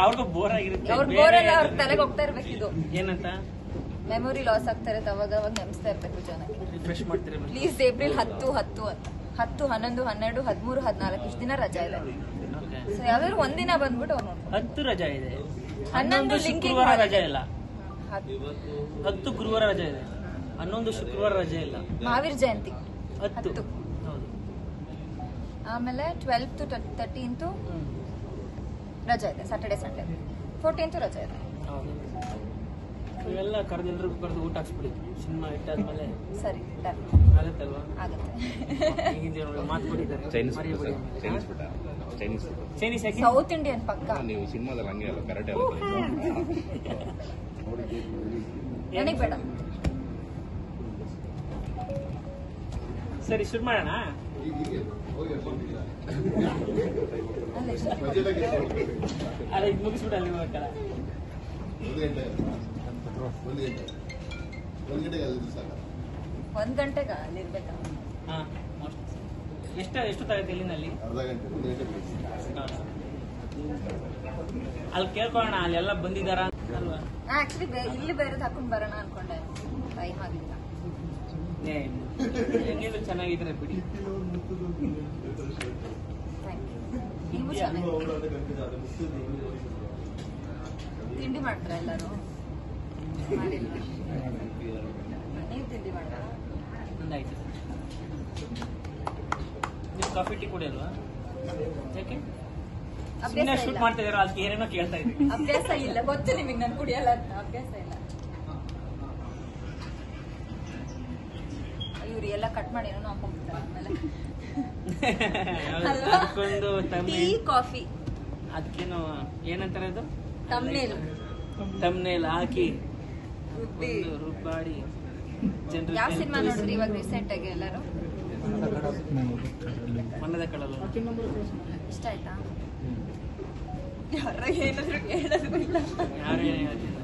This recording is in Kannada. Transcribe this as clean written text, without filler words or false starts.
ಅವ್ರಿಗೂ ಬೋರ್ ಆಗಿರುತ್ತೆ. ಅವ್ರ ಬೋರ್ ಎಲ್ಲ ಅವ್ರ ತಲೆಗೆ ಹೋಗ್ತಾ ಇರ್ಬೇಕು. ಇದು ಏನಂತ ಮೆಮೊರಿ ಲಾಸ್ ಆಗ್ತಾ ಇರುತ್ತೆ, ಅವಾಗ ನೆನೆಸ್ತಾ ಇರ್ಬೇಕು ಚೆನ್ನಾಗಿ. ರಿಫ್ರೆಶ್ ಮಾಡ್ತೀರಾ? ಪ್ಲೀಸ್ ಏಪ್ರಿಲ್ 10 ಅಂತ 10, 11, 12, 13, 14 ಇಷ್ಟು ದಿನ ರಜಾ ಇದೆ. ಸೊ ಯಾವ್ದಾದ್ರು ಒಂದಿನ ಬಂದ್ಬಿಟ್ಟು ಅವ್ರು 10 ರಜಾ ಇದೆ, 11 ಶುಕ್ರವಾರ ರಜಾ ಇಲ್ಲ, 10 ಗುರುವಾರ ರಜಾ ಇದೆ, 11 ಶುಕ್ರವಾರ ರಜೆ ಇಲ್ಲ. ಮಹಾವೀರ್ ಜಯಂತಿ 10. ಆಮೇಲೆ 12th to 13th ರಜಾ ಇದೆ, ಸ್ಯಾಟರ್ಡೆ ಸಂಡೇ. 14th ರಜಾ ಇದೆ. ಇವೆಲ್ಲ ಕರೆದೆಲ್ಲರಿಗೂ ಕರೆದು ಊಟ ಹಾಕ್ಸ್ಬಿಡಿ ಸಿನಿಮಾ ಇಟ್ಟಾದ್ಮೇಲೆ. ಸರಿ, ಡನ್ ಆಗತ್ತಲ್ವಾ? ಆಗುತ್ತೆ. ಮಾತು ಕೊಟ್ಟಿದ್ದಾರೆ. ಚೈನೀಸ್ ಸೌತ್ ಇಂಡಿಯನ್ ಪಕ್ಕ. ನೀವು ಸಿನಿಮಾದಲ್ಲಿ ಹಂಗೆ ಅಲ್ಲ, ಕರೆಕ್ಟ್ ನನಗೆ ಬೇಡ. ಸರಿ, ಶುರು ಮಾಡೋಣ. ಅಲ್ಲ, ಇದು ಮುಗಿಸ್ಬಿಟ್ಟು ಅಲ್ಲಿ ಹೋಗಕ್ಕಲ್ಲ. 1 ಗಂಟೆಗೆ ಅಲ್ಲಿರ್ಬೇಕಾ? ಹಾ, ಎಷ್ಟು ತಗತ್ತೆ ಇಲ್ಲಿನಲ್ಲಿ? ಅಲ್ಲಿ ಕೇಳ್ಕೊಳ್ಳೋಣ, ಅಲ್ಲೆಲ್ಲ ಬಂದಿದಾರ ಅಲ್ವಾ? ಆಕ್ಚುಲಿ ಇಲ್ಲಿ ಬೇರೆದ್ ಹಾಕೊಂಡ್ ಬರೋಣ ಅನ್ಕೊಂಡೆ, ಟೈಮ್ ಆಗಿಲ್ಲ. ನೀವು ಚೆನ್ನಾಗಿದ್ರೆ ಬಿಡಿ. ನೀವು ಚೆನ್ನಾಗಿ ತಿಂಡಿ ಮಾಡ್ತಾರ ಎಲ್ಲರೂ? ಮಾಡಿಲ್ಲ. ನೀವು ತಿಂಡಿ ಮಾಡ್ತಾರ? ಒಂದಾಯ್ತು. ನೀವು ಕಾಫಿ ಟೀ ಕುಡಿಯಲ್ವಾ? ಯಾಕೆ ಸುಮ್ಮನೆ ಶೂಟ್ ಮಾಡ್ತಾ ಇದಾರ? ಅದಕ್ಕೆ ಏನೇನೋ ಕೇಳ್ತಾ ಇದ್ದೀವಿ. ಅಭ್ಯಾಸ ಇಲ್ಲ, ಗೊತ್ತು ನಿಮಗೆ ನಾನು ಕುಡಿಯಲ್ಲ ಅಂತ. ಅಭ್ಯಾಸ ಇಲ್ಲ. ಇವ್ರು ಎಲ್ಲ ಕಟ್ ಮಾಡಿ ಏನೋ ಹಾಕೊಂಡ್ಬಿಡ್ತಾರೆ ಆಮೇಲೆ. ಅದಕ್ಕೊಂದು ಟೀ ಕಾಫಿ ಅದಕ್ಕೇನು ಏನಂತಾರೆ ಅದು? ತಮ್ನೇಲ್ ಹಾಕಿ ರುಬ್ಬಾಡಿ ಜನರು. ಯಾವ ಸಿನಿಮಾ ನೋಡಿದ್ರಿ ಇವಾಗ ರೀಸೆಂಟ್ ಆಗಿ ಎಲ್ಲರೂ? ಮಣ್ಣದ ಕಡಲು ಇಷ್ಟ ಆಯ್ತಾ? ಯಾರಾಗ ಏನಾದ್ರು ಕೇಳೋದು ಇಲ್ಲ. ಯಾರು ಏನ್ ಹೇಳ್ತಿದ್ರು?